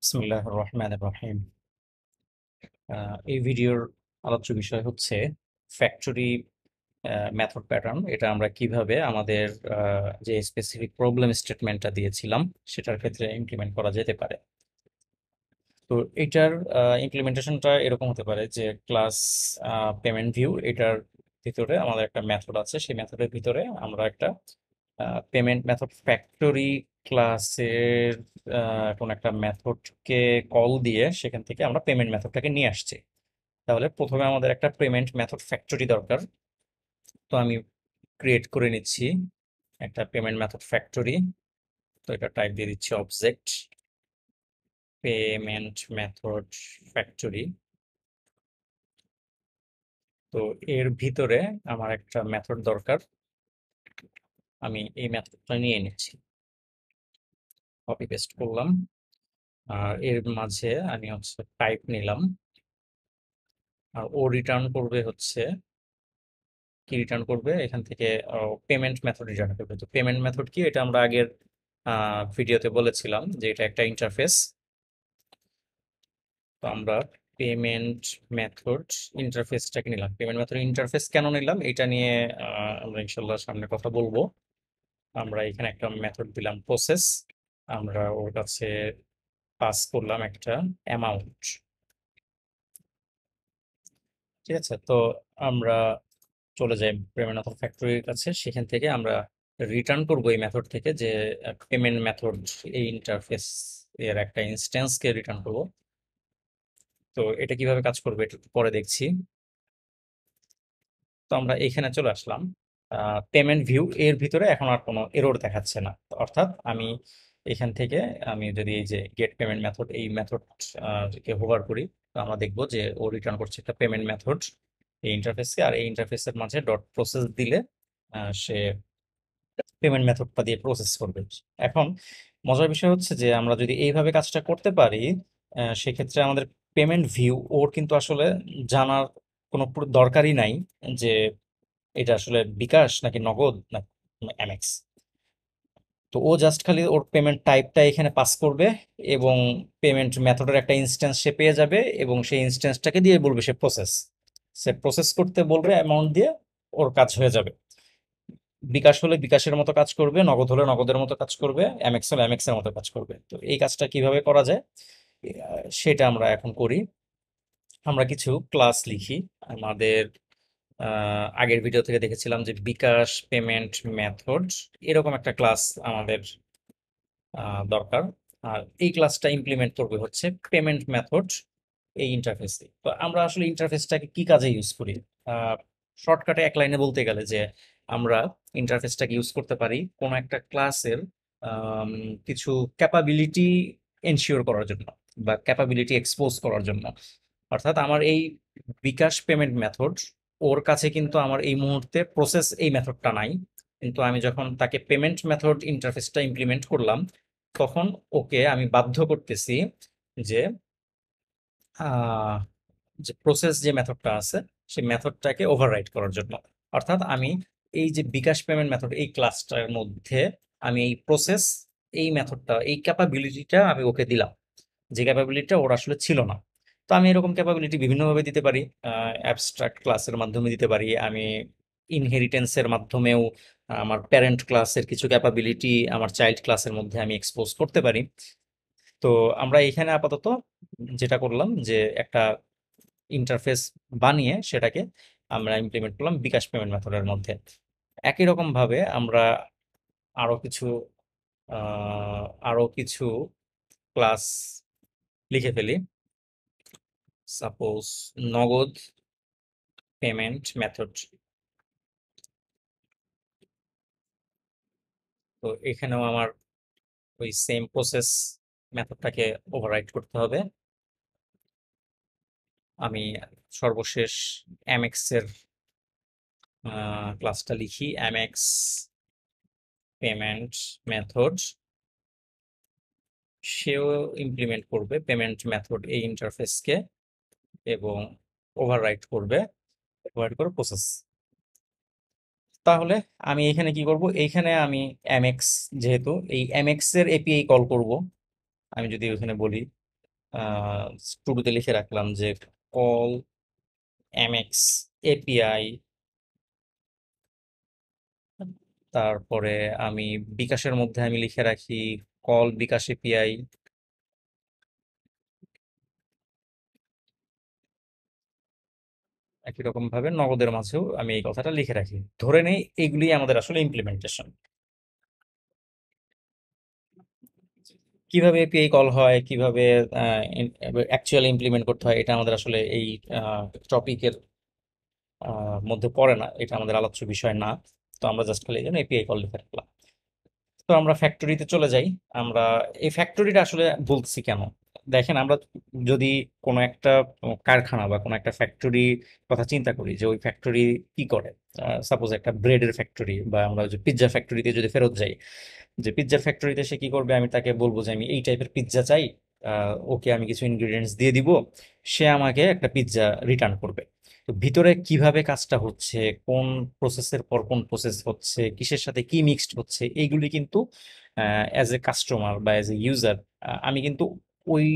বিসমিল্লাহির রহমানির রহিম। এই ভিডিওর আলোচ্য বিষয় হচ্ছে ফ্যাক্টরি মেথড প্যাটার্ন। এটা আমরা কিভাবে আমাদের যে স্পেসিফিক প্রবলেম স্টেটমেন্টটা দিয়েছিলাম সেটার ক্ষেত্রে ইমপ্লিমেন্ট করা যেতে পারে। তো এটার ইমপ্লিমেন্টেশনটা এরকম হতে পারে যে ক্লাস পেমেন্ট ভিউ, এটার ভিতরে আমাদের একটা মেথড আছে। সেই মেথডের ভিতরে আমরা একটা পেমেন্ট মেথড ফ্যাক্টরি ক্লাসের কোন একটা মেথডকে কল দিয়ে সেখান থেকে আমরা পেমেন্ট মেথডটাকে নিয়ে আসছি। তাহলে প্রথমে আমাদের একটা পেমেন্ট মেথড ফ্যাক্টরি দরকার। তো আমি ক্রিয়েট করে নিচ্ছি একটা পেমেন্ট মেথড ফ্যাক্টরি। তো এটা টাইপ দিয়ে দিচ্ছি অবজেক্ট পেমেন্ট মেথড ফ্যাক্টরি। তো এর ভিতরে আমার একটা মেথড দরকার। আমি এই মেথডটা নিয়ে নিচ্ছি, কপি পেস্ট করলাম। আর এর মাঝে আমি হচ্ছে টাইপ নিলাম। আর ও রিটার্ন করবে হচ্ছে কি রিটার্ন করবে এখান থেকে পেমেন্ট মেথড রিটার্ন করবে। তো পেমেন্ট মেথড কি, এটা আমরা আগের ভিডিওতে বলেছিলাম যে এটা একটা ইন্টারফেস। তো আমরা পেমেন্ট মেথড ইন্টারফেসটাকে নিলাম। পেমেন্ট মেথড ইন্টারফেস কেন নিলাম এটা নিয়ে আমরা ইনশাল্লাহ সামনে কথা বলবো। আমরা এখানে একটা মেথড দিলাম প্রসেস। আমরা ওর কাছে পাস করলাম একটা অ্যামাউন্ট। ঠিক আছে, তো আমরা চলে যাই পেমেন্ট মেথড ফ্যাক্টরির কাছে। সেখান থেকে আমরা রিটার্ন করব এই মেথড থেকে যে পেমেন্ট মেথড এই ইন্টারফেস এর একটা ইনস্ট্যান্সকে রিটার্ন করব। তো এটা কিভাবে কাজ করবে এটা একটু পরে দেখছি। তো আমরা এখানে চলে আসলাম। পেমেন্ট ভিউ এর ভিতরে এখন আর কোনো এরর দেখাচ্ছে না। অর্থাৎ আমি এখান থেকে আমি যদি এই যে গেট পেমেন্ট মেথড এই মেথড কে হোভার করি, তো আমরা দেখবো যে ও রিটার্ন করছে একটা পেমেন্ট মেথড এই ইন্টারফেসকে। আর এই ইন্টারফেসের মাঝে ডট প্রসেস দিলে সে পেমেন্ট মেথডটা দিয়ে প্রসেস করবে। এখন মজার বিষয় হচ্ছে যে আমরা যদি এইভাবে কাজটা করতে পারি, সেক্ষেত্রে আমাদের পেমেন্ট ভিউ ওর কিন্তু আসলে জানার কোনো দরকারই নাই যে এটা আসলে বিকাশ নাকি নগদ না এমএক্স। তো ও জাস্ট খালি ওর পেমেন্ট টাইপটা এখানে পাস করবে এবং পেমেন্ট মেথডের একটা ইনস্ট্যান্স সে পেয়ে যাবে এবং সেই ইনস্ট্যান্সটাকে দিয়ে বলবে সে প্রসেস করতে বলবে অ্যামাউন্ট দিয়ে, ওর কাজ হয়ে যাবে। বিকাশ হলে বিকাশের মতো কাজ করবে, নগদ হলে নগদের মতো কাজ করবে, এমএক্স হলে এমএক্স এর মতো কাজ করবে। তো এই কাজটা কিভাবে করা যায় সেটা আমরা এখন করি। আমরা কিছু ক্লাস লিখি। আমাদের আগের ভিডিও থেকে দেখেছিলাম যে বিকাশ পেমেন্ট মেথড এরকম একটা ক্লাস আমাদের দরকার। আর এই ক্লাসটা ইমপ্লিমেন্ট করবে হচ্ছে পেমেন্ট মেথড এই ইন্টারফেসে। তো আমরা আসলে ইন্টারফেসটাকে কি কাজে ইউজ করি? শর্টকাটে এক লাইনে বলতে গেলে যে আমরা ইন্টারফেসটাকে ইউজ করতে পারি কোনো একটা ক্লাসের কিছু ক্যাপাবিলিটি এনশিওর করার জন্য বা ক্যাপাবিলিটি এক্সপোজ করার জন্য। অর্থাৎ আমার এই বিকাশ পেমেন্ট মেথড, ওর কাছে কিন্তু আমার এই মুহূর্তে প্রসেস এই মেথডটা নাই। কিন্তু আমি যখন তাকে পেমেন্ট মেথড ইন্টারফেসটা ইমপ্লিমেন্ট করলাম, তখন ওকে আমি বাধ্য করতেছি যে আহ, যে প্রসেস যে মেথডটা আছে সেই মেথডটাকে ওভাররাইড করার জন্য। অর্থাৎ আমি এই যে বিকাশ পেমেন্ট মেথড এই ক্লাসটার মধ্যে আমি এই প্রসেস এই মেথডটা এই ক্যাপাবিলিটিটা আমি ওকে দিলাম, যে ক্যাপাবিলিটিটা ওর আসলে ছিল না। তো আমি এরকম ক্যাপাবিলিটি বিভিন্নভাবে দিতে পারি। অ্যাবস্ট্রাক্ট ক্লাসের মাধ্যমে দিতে পারি, আমি ইনহেরিটেন্সের মাধ্যমেও আমার প্যারেন্ট ক্লাসের কিছু ক্যাপাবিলিটি আমার চাইল্ড ক্লাসের মধ্যে আমি এক্সপোজ করতে পারি। তো আমরা এখানে আপাতত যেটা করলাম যে একটা ইন্টারফেস বানিয়ে সেটাকে আমরা ইমপ্লিমেন্ট করলাম বিকাশ পেমেন্ট মেথডের মধ্যে। একই রকম ভাবে আমরা আরো কিছু আরো কিছু ক্লাস লিখে ফেলি। সাপোজ নগদ পেমেন্ট মেথড। তো এখানেও আমার ওই সেম প্রসেস মেথডটাকে ওভাররাইড করতে হবে। আমি সর্বশেষ এমএক্স এর ক্লাসটা লিখি, এমএক্স পেমেন্ট মেথড। সেও ইমপ্লিমেন্ট করবে পেমেন্ট মেথড এই ইন্টারফেসকে এবং ওভাররাইড করে প্রসেস। তাহলে আমি এখানে কি করব, এইখানে আমি এমএক্স, যেহেতু এই এমএক্স এর এপিআই কল করব, আমি যদি ওখানে বলি টুডুতে লিখে রাখলাম যে কল এমএক্স এপিআই, তারপরে আমি বিকাশের মধ্যে আমি লিখে রাখি কল বিকাশ এপিআই। একই রকম ভাবে নগদের মাঝেও আমি এই কথাটা লিখে রাখি, ধরে নেই এইগুলি আমাদের আসলে ইমপ্লিমেন্টেশন। কিভাবে এপিআই কল হয়, কিভাবে অ্যাকচুয়ালি ইমপ্লিমেন্ট করতে হয়, এটা আমাদের আসলে এই টপিকের মধ্যে পড়ে না, এটা আমাদের আলোচ্য বিষয় না। তো আমরা জাস্ট খালি এই জন্য এপিআই কল লিখে রাখলাম। তো আমরা ফ্যাক্টরিতে চলে যাই। আমরা এই ফ্যাক্টরিটা আসলে বলছি কেন, দেখেন আমরা যদি কোনো একটা কারখানা বা কোনো একটা ফ্যাক্টরি কথা চিন্তা করি যে ওই ফ্যাক্টরি কি করে, সাপোজ একটা ব্রেডের ফ্যাক্টরি, বা আমরা যে পিৎজা ফ্যাক্টরিতে যদি ফেরত যাই, যে পিৎজা ফ্যাক্টরিতে সে কি করবে, আমি তাকে বলবো যে আমি এই টাইপের পিৎজা চাই, ওকে আমি কিছু ইনগ্রিডিয়েন্টস দিয়ে দিব, সে আমাকে একটা পিৎজা রিটার্ন করবে। তো ভিতরে কিভাবে কাজটা হচ্ছে, কোন প্রসেসের পর কোন প্রসেস হচ্ছে, কিসের সাথে কি মিক্সড হচ্ছে, এইগুলি কিন্তু অ্যাজ এ কাস্টমার বা অ্যাজ এ ইউজার আমি কিন্তু ওই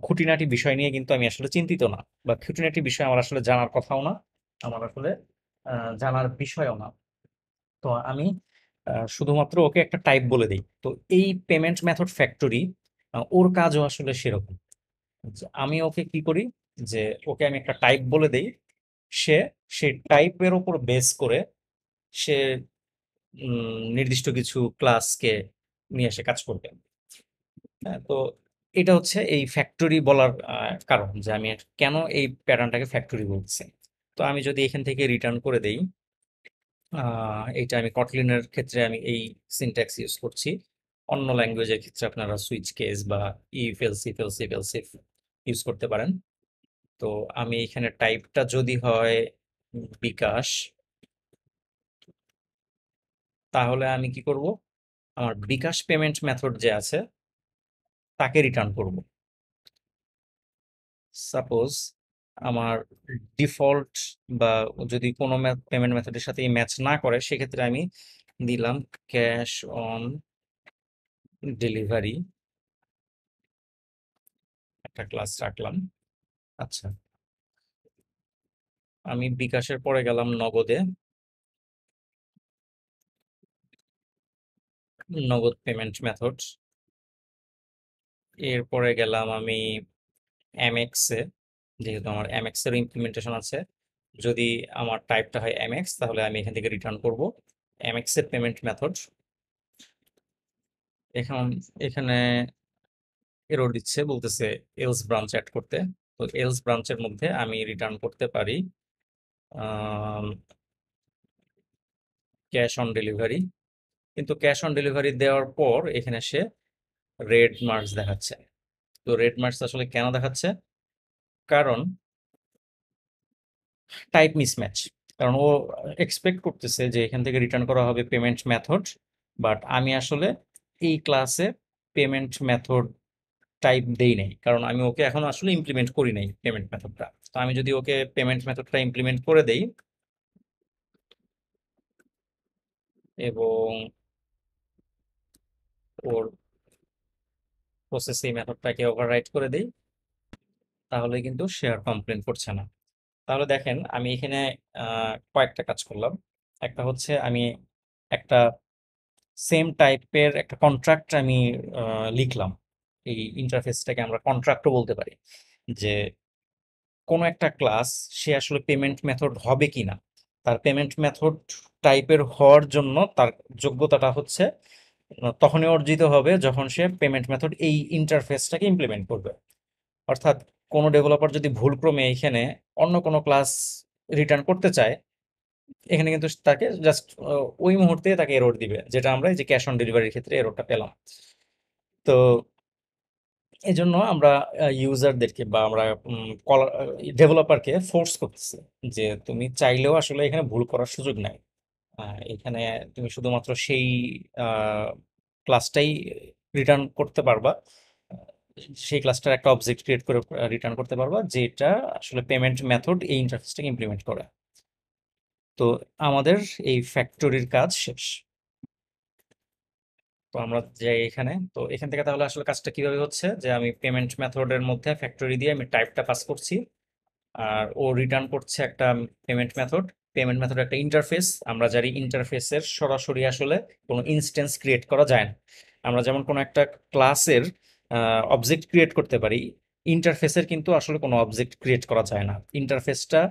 খুঁটিনাটি বিষয় নিয়ে কিন্তু আমি আসলে চিন্তিত না, বা খুঁটিনাটি বিষয় আমার আসলে জানার কথাও না, আমার আসলে জানার বিষয়ও না। তো আমি শুধুমাত্র ওকে একটা টাইপ বলে দিই। তো এই পেমেন্ট মেথড ফ্যাক্টরি ওর কাজও আসলে সেরকম, যে আমি ওকে কি করি, যে ওকে আমি একটা টাইপ বলে দেই, সে সেই টাইপের উপর বেস করে সে নির্দিষ্ট কিছু ক্লাসকে নিয়ে এসে কাজ করবে। হ্যাঁ, তো এটা হচ্ছে এই ফ্যাক্টরি বলার কারণ, যে আমি কেন এই প্যাটার্নটাকে ফ্যাক্টরি বলছি। তো আমি যদি এখান থেকে রিটার্ন করে দেই, এইটা আমি কটলিনের ক্ষেত্রে আমি এই সিনট্যাক্স ইউজ করছি, অন্য ল্যাঙ্গুয়েজের ক্ষেত্রে আপনারা সুইচ কেস বা if else if else if else if use করতে পারেন। তো আমি এখানে টাইপটা যদি হয় বিকাশ, তাহলে আমি কি করব, আমার বিকাশ পেমেন্ট মেথড যে আছে তাকে রিটার্ন করব। সাপোজ আমার ডিফল্ট, বা যদি কোনো পেমেন্ট মেথডের সাথে ম্যাচ না করে, সেক্ষেত্রে আমি দিলাম ক্যাশ অন ডেলিভারি, একটা ক্লাস রাখলাম। আচ্ছা, আমি বিকাশের পরে গেলাম নগদে, নগদ পেমেন্ট মেথড। এরপরে গেলাম আমি এমএক্স এ, যেহেতু আমার এমএক্স এর ইমপ্লিমেন্টেশন আছে, যদি আমার টাইপটা হয় এমএক্স, তাহলে আমি এখান থেকে রিটার্ন করব এমএক্স এর পেমেন্ট মেথড। এখন এখানে এরর দিচ্ছে, বলতেছে এলস ব্রাঞ্চ অ্যাড করতে। তো এলস ব্রাঞ্চের মধ্যে আমি রিটার্ন করতে পারি ক্যাশ অন ডেলিভারি, কিন্তু ক্যাশ অন ডেলিভারি দেওয়ার পর এখানে সে রেড মার্কস দেখাচ্ছে। তো রেড মার্কস আসলে কেন দেখাচ্ছে, কারণ টাইপ মিসম্যাচ। কারণ ও এক্সপেক্ট করতেছে যে এখান থেকে রিটার্ন করা হবে পেমেন্ট মেথড, বাট আমি আসলে এই ক্লাসে পেমেন্ট মেথড টাইপ দেই নাই, কারণ আমি ওকে এখন আসলে ইমপ্লিমেন্ট করি নাই পেমেন্ট মেথডটা। তো আমি যদি ওকে পেমেন্ট মেথডটা ইমপ্লিমেন্ট করে দেই এবং ওর প্রসেস এই মেথডটাকে ওভাররাইট করে দেই, তাহলে কিন্তু সে আর কমপ্লেন করছে না। তাহলে দেখেন আমি এখানে কয়েকটা কাজ করলাম। একটা হচ্ছে আমি একটা সেম টাইপের একটা কন্ট্রাক্ট আমি লিখলাম। এই ইন্টারফেসটাকে আমরা কন্ট্রাক্টও বলতে পারি, যে কোনো একটা ক্লাস সে আসলে পেমেন্ট মেথড হবে কিনা, তার পেমেন্ট মেথড টাইপের হওয়ার জন্য তার যোগ্যতাটা হচ্ছে তখনই অর্জিত হবে যখন সে পেমেন্ট মেথড এই ইন্টারফেসটাকে ইমপ্লিমেন্ট করবে। অর্থাৎ কোনো ডেভেলপার যদি ভুলক্রমে এখানে অন্য কোনো ক্লাস রিটার্ন করতে চায়, এখানে কিন্তু তাকে জাস্ট ওই মুহূর্তে তাকে এরর দিবে, যেটা আমরা এই যে ক্যাশ অন ডেলিভারির ক্ষেত্রে এররটা পেলাম। তো এই জন্য আমরা ইউজারদেরকে বা আমরা ডেভেলপারকে ফোর্স করতেছি যে তুমি চাইলেও আসলে এখানে ভুল করার সুযোগ নাই। এখানে তুমি শুধুমাত্র সেই ক্লাসটাই রিটার্ন করতে পারবা, আহ, সেই ক্লাসটার একটা অবজেক্ট ক্রিয়েট করে রিটার্ন করতে পারবা, যেটা আসলে পেমেন্ট মেথড এই ইন্টারফেসটাকে ইমপ্লিমেন্ট করে। তো আমাদের এই ফ্যাক্টরির কাজ শেষ। তো আমরা যাই এখানে, তো এখান থেকে তাহলে আসলে কাজটা কিভাবে হচ্ছে যে আমি পেমেন্ট মেথডের মধ্যে ফ্যাক্টরি দিয়ে আমি টাইপটা পাস করছি, আর ও রিটার্ন করছে একটা পেমেন্ট মেথড। পেমেন্ট মেথড একটা ইন্টারফেস, আমরা জানি ইন্টারফেসের সরাসরি আসলে কোনো ইনস্ট্যান্স ক্রিয়েট করা যায় না। আমরা যেমন কোনো একটা ক্লাসের অবজেক্ট ক্রিয়েট করতে পারি, ইন্টারফেসের কিন্তু আসলে কোনো অবজেক্ট ক্রিয়েট করা যায় না। ইন্টারফেসটা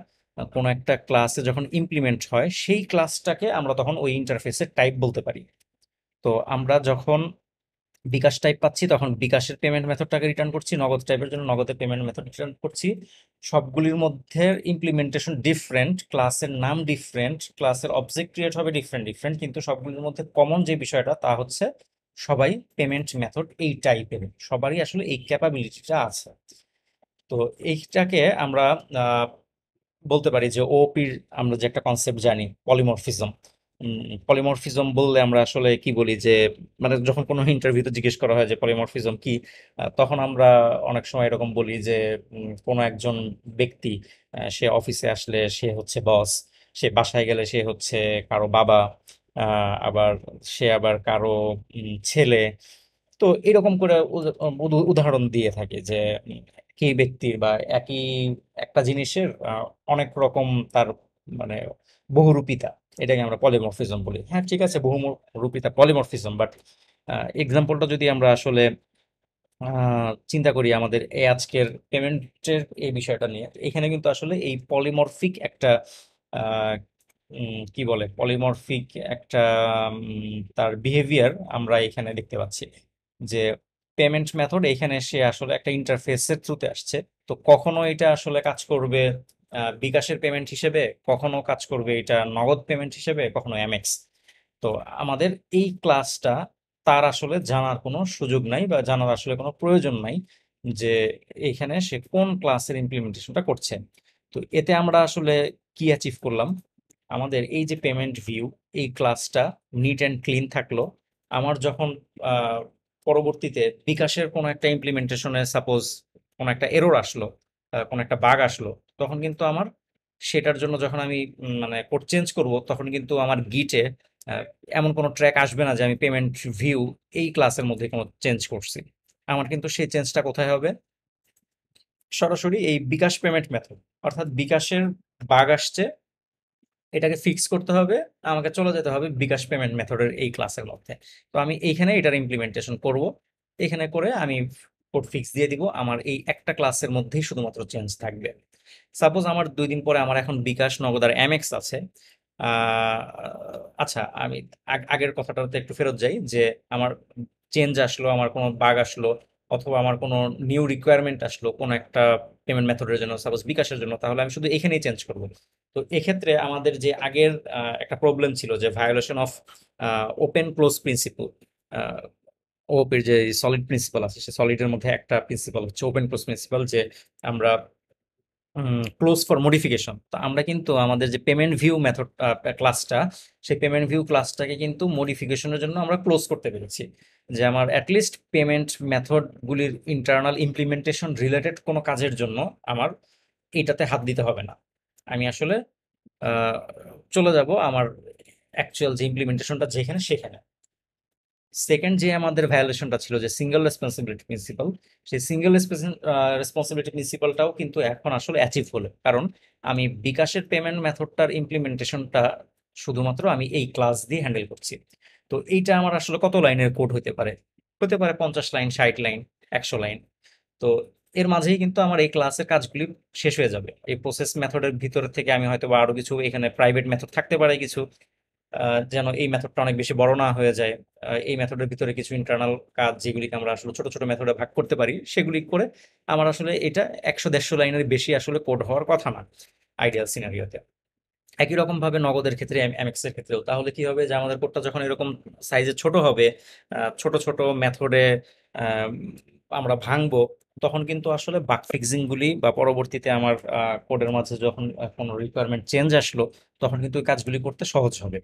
কোনো একটা ক্লাসে যখন ইমপ্লিমেন্ট হয় সেই ক্লাসটাকে আমরা তখন ওই ইন্টারফেসের টাইপ বলতে পারি। তো আমরা যখন বিকাশ টাইপ পাচ্ছি তখন বিকাশের পেমেন্ট মেথডটাকে রিটার্ন করছি, নগদ টাইপের জন্য নগদের পেমেন্ট মেথড রিটার্ন করছি। সবগুলির মধ্যে ইমপ্লিমেন্টেশন ডিফারেন্ট, ক্লাসের নাম ডিফারেন্ট, ক্লাসের অবজেক্ট ক্রিয়েট হবে ডিফারেন্ট ডিফারেন্ট, কিন্তু সবগুলির মধ্যে কমন যে বিষয়টা তা হচ্ছে সবাই পেমেন্ট মেথড এই টাইপের, সবারই আসলে এই ক্যাপাবিলিটিটা আছে। তো এইটাকে আমরা আহ, বলতে পারি যে ওপির আমরা যে একটা কনসেপ্ট জানি পলিমরফিজম। পলিমরফিজম বললে আমরা আসলে কি বলি যে মানে যখন কোনো ইন্টারভিউতে জিজ্ঞেস করা হয় যে পলিমরফিজম কি, তখন আমরা অনেক সময় এরকম বলি যে কোনো একজন ব্যক্তি, সে অফিসে আসলে সে হচ্ছে বস, সে বাসায় গেলে সে হচ্ছে কারো বাবা, আবার সে আবার কারো ছেলে। তো এরকম করে উদাহরণ দিয়ে থাকে যে একই ব্যক্তির বা একই একটা জিনিসের অনেক রকম তার মানে বহুরূপিতা, এটাকে আমরা পলিমরফিজম বলি। হ্যাঁ ঠিক আছে, বহুরূপিতা পলিমরফিজম, বাট এক্সাম্পলটা যদি আমরা আসলে চিন্তা করি আমাদের এই আজকের পেমেন্টের এই বিষয়টা নিয়ে, এখানে কিন্তু আসলে এই পলিমরফিক একটা আহ, কি বলে পলিমরফিক একটা তার বিহেভিয়ার আমরা এখানে দেখতে পাচ্ছি যে পেমেন্ট মেথড এখানে সে আসলে একটা ইন্টারফেসের থ্রুতে আসছে। তো কখনো এটা আসলে কাজ করবে বিকাশের পেমেন্ট হিসেবে, কখনো কাজ করবে এটা নগদ পেমেন্ট হিসেবে, কখনো এমএক্স। তো আমাদের এই ক্লাসটা তার আসলে জানার কোনো সুযোগ নাই বা জানার আসলে কোনো প্রয়োজন নাই যে এইখানে সে কোন ক্লাসের ইমপ্লিমেন্টেশনটা করছে। তো এতে আমরা আসলে কি অ্যাচিভ করলাম, আমাদের এই যে পেমেন্ট ভিউ, এই ক্লাসটা নিট অ্যান্ড ক্লিন থাকলো। আমার যখন আহ, পরবর্তীতে বিকাশের কোনো একটা ইমপ্লিমেন্টেশনে সাপোজ কোনো একটা এরর আসলো, কোনো একটা বাগ আসলো, তখন কিন্তু আমার সেটার জন্য যখন আমি মানে কোড চেঞ্জ করব তখন কিন্তু আমার গিটে এমন কোনো ট্র্যাক আসবে না যে আমি পেমেন্ট ভিউ এই ক্লাসের মধ্যে কোনো চেঞ্জ করছি। আমার কিন্তু সেই চেঞ্জটা কোথায় হবে, সরাসরি এই বিকাশ পেমেন্ট মেথড, অর্থাৎ বিকাশের বাগ আসছে, এটাকে ফিক্স করতে হবে, আমাকে চলে যেতে হবে বিকাশ পেমেন্ট মেথডের এই ক্লাসের মধ্যে। তো আমি এইখানে এটার ইমপ্লিমেন্টেশন করব, এখানে করে আমি কোড ফিক্স দিয়ে দিব, আমার এই একটা ক্লাসের মধ্যেই শুধুমাত্র চেঞ্জ থাকবে। সাপোজ আমার 2 দিন পরে আমার এখন বিকাশ, নগদ আর এমএক্স আছে। আহ, আচ্ছা আমি আগের কথাটাতে একটু ফেরত যাই যে আমার চেঞ্জ আসলো, আমার কোনো বাগ আসলো, অথবা আমার কোনো নিউ রিকোয়ারমেন্ট আসলো কোনো একটা পেমেন্ট মেথডের জন্য, সাপোজ বিকাশের জন্য, তাহলে আমি শুধু এখানেই চেঞ্জ করবো। তো এক্ষেত্রে আমাদের যে আগের একটা প্রবলেম ছিল যে violation of open close principle, open যে সলিড প্রিন্সিপাল আছে সে সলিডের মধ্যে একটা প্রিন্সিপাল হচ্ছে ওপেন ক্লোজ প্রিন্সিপাল, যে আমরা ক্লোজ ফর মডিফিকেশন। তো আমরা কিন্তু আমাদের যে পেমেন্ট ভিউ মেথড ক্লাসটা, সেই পেমেন্ট ভিউ ক্লাসটাকে কিন্তু মডিফিকেশনের জন্য আমরা ক্লোজ করতে পেরেছি, যে আমার অ্যাটলিস্ট পেমেন্ট মেথডগুলির ইন্টারনাল ইমপ্লিমেন্টেশন রিলেটেড কোনো কাজের জন্য আমার এটাতে হাত দিতে হবে না। আমি আসলে আহ, চলে যাব আমার অ্যাকচুয়াল যে ইমপ্লিমেন্টেশনটা যেখানে সেখানে। সেকেন্ড যে আমাদের ভায়োলেশনটা ছিল যে সিঙ্গেল রেসপন্সিবিলিটি প্রিন্সিপাল, সেই সিঙ্গেল রেসপন্সিবিলিটি প্রিন্সিপালটাও কিন্তু এখন আসলে অ্যাচিভ হলো, কারণ আমি বিকাশের পেমেন্ট মেথডটার ইমপ্লিমেন্টেশনটা শুধুমাত্র আমি এই ক্লাস দিয়ে হ্যান্ডেল করছি। তো এইটা আমার আসলে কত লাইনের কোড হতে পারে, হতে পারে 50 লাইন, 60 লাইন, 100 লাইন। তো এর মাঝেই কিন্তু আমার এই ক্লাসের কাজগুলি শেষ হয়ে যাবে। এই প্রসেস মেথডের ভিতর থেকে আমি হয়তো বা আরো কিছু এখানে প্রাইভেট মেথড থাকতে পারে কিছু, যেন এই মেথডটা অনেক বেশি বড় না হয়ে যায়। এই মেথডের ভিতরে কিছু ইন্টারনাল কাজ যেগুলিকে আমরা আসলে ছোট ছোট মেথডে ভাগ করতে পারি, সেগুলি করে আমার আসলে এটা 100-150 লাইনের বেশি আসলে কোড হওয়ার কথা না আইডিয়াল সিনারিওতে। একই রকম ভাবে নগদের ক্ষেত্রে, এমএক্স এর ক্ষেত্রেও তাহলে কি হবে যে আমাদের কোডটা যখন এরকম সাইজে ছোট হবে, ছোট ছোট মেথডে আমরা ভাঙবো, তখন কিন্তু আসলে বাগ ফিক্সিং গুলি বা পরবর্তীতে আমার কোডের মাঝে যখন কোনো রিকোয়ারমেন্ট চেঞ্জ আসলো, তখন কিন্তু এই কাজগুলি করতে সহজ হবে।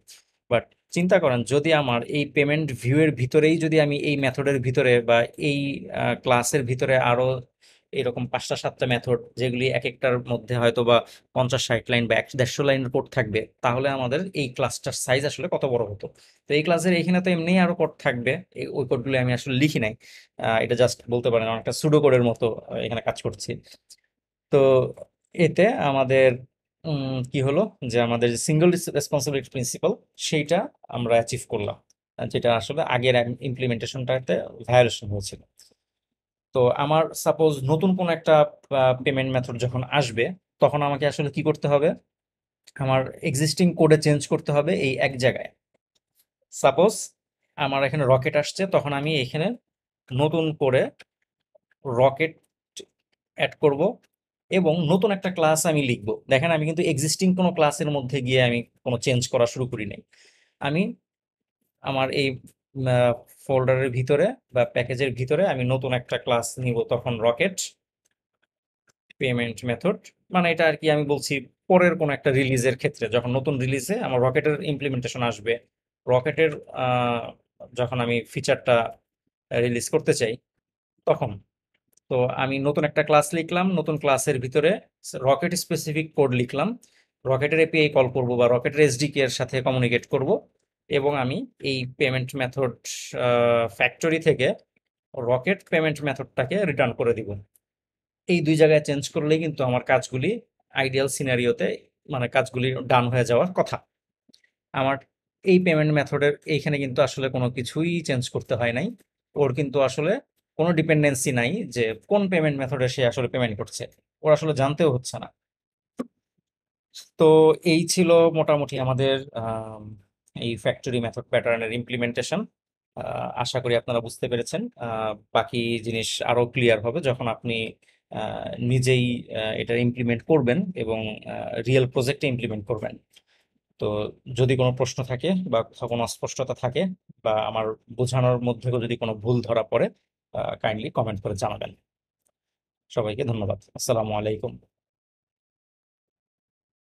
বাট চিন্তা করেন যদি আমার এই পেমেন্ট ভিউ এর ভিতরেই যদি আমি এই মেথডের ভিতরে বা এই ক্লাসের ভিতরে আরো এরকম 5টা 7টা মেথড, যেগুলি এক একটার মধ্যে হয়তো বা 50-60 লাইন বা 150 লাইনের কোড থাকবে, তাহলে আমাদের এই ক্লাসটার সাইজ আসলে কত বড় হতো। তো এই ক্লাসের এইখানে তো এমনিই আরো কোড থাকবে, ওই কোডগুলো আমি আসলে লিখি নাই। এটা জাস্ট বলতে পারেন অনেকটা সুডো কোডের মতো এখানে কাজ করছি। তো এতে আমাদের কি হলো, যে আমাদের সিঙ্গল রেসপন্সিবিলিটি প্রিন্সিপাল সেইটা আমরা অ্যাচিভ করলাম, যেটা আসলে আগের ইমপ্লিমেন্টেশনটাতে ভায়োলেশন হয়েছিল। তো আমার সাপোজ নতুন কোন একটা পেমেন্ট মেথড যখন আসবে, তখন আমাকে আসলে কি করতে হবে, আমার এক্সিস্টিং কোডে চেঞ্জ করতে হবে এই এক জায়গায়। সাপোজ আমার এখানে রকেট আসছে, তখন আমি এখানে নতুন করে রকেট অ্যাড করব এবং নতুন একটা ক্লাস আমি লিখব। দেখেন আমি কিন্তু এক্সিস্টিং কোনো ক্লাসের মধ্যে গিয়ে আমি কোনো চেঞ্জ করা শুরু করি নাই। আমি আমার এই ফোল্ডারের ভিতরে বা প্যাকেজের ভিতরে আমি নতুন একটা ক্লাস নিব, তখন রকেট পেমেন্ট মেথড। মানে এটা আর কি আমি বলছি পরের কোনো একটা রিলিজের ক্ষেত্রে, যখন নতুন রিলিজে আমার রকেটের ইমপ্লিমেন্টেশন আসবে, রকেটের যখন আমি ফিচারটা রিলিজ করতে চাই, তখন তো আমি নতুন একটা ক্লাস লিখলাম, নতুন ক্লাসের ভিতরে রকেট স্পেসিফিক কোড লিখলাম, রকেটের এপিআই কল করব বা রকেটের এসডিকে এর সাথে কমিউনিকেট করব, এবং আমি এই পেমেন্ট মেথড ফ্যাক্টরি থেকে রকেট পেমেন্ট মেথডটাকে রিটার্ন করে দিব। এই দুই জায়গায় চেঞ্জ করলেই কিন্তু আমার কাজগুলি আইডিয়াল সিনারিওতে, মানে কাজগুলি ডান হয়ে যাওয়ার কথা। আমার এই পেমেন্ট মেথডের এইখানে কিন্তু আসলে কোনো কিছুই চেঞ্জ করতে হয় নাই। ওর কিন্তু আসলে কোনো ডিপেন্ডেন্সি নাই যে কোন পেমেন্ট মেথডে সে আসলে পেমেন্ট করছে, ওর আসলে জানতেও হচ্ছে না। তো এই ছিল মোটামুটি আমাদের এই ফ্যাক্টরি মেথড প্যাটার্নের ইমপ্লিমেন্টেশন। আশা করি আপনারা বুঝতে পেরেছেন। বাকি জিনিস আরো ক্লিয়ার হবে যখন আপনি নিজেই এটা ইমপ্লিমেন্ট করবেন এবং রিয়েল প্রজেক্টে ইমপ্লিমেন্ট করবেন। তো যদি কোনো প্রশ্ন থাকে বা কোথাও কোনো অস্পষ্টতা থাকে বা আমার বোঝানোর মধ্যে যদি কোনো ভুল ধরা পড়ে, কাইন্ডলি কমেন্ট করে জানাবেন। সবাইকে ধন্যবাদ। আসসালামু আলাইকুম।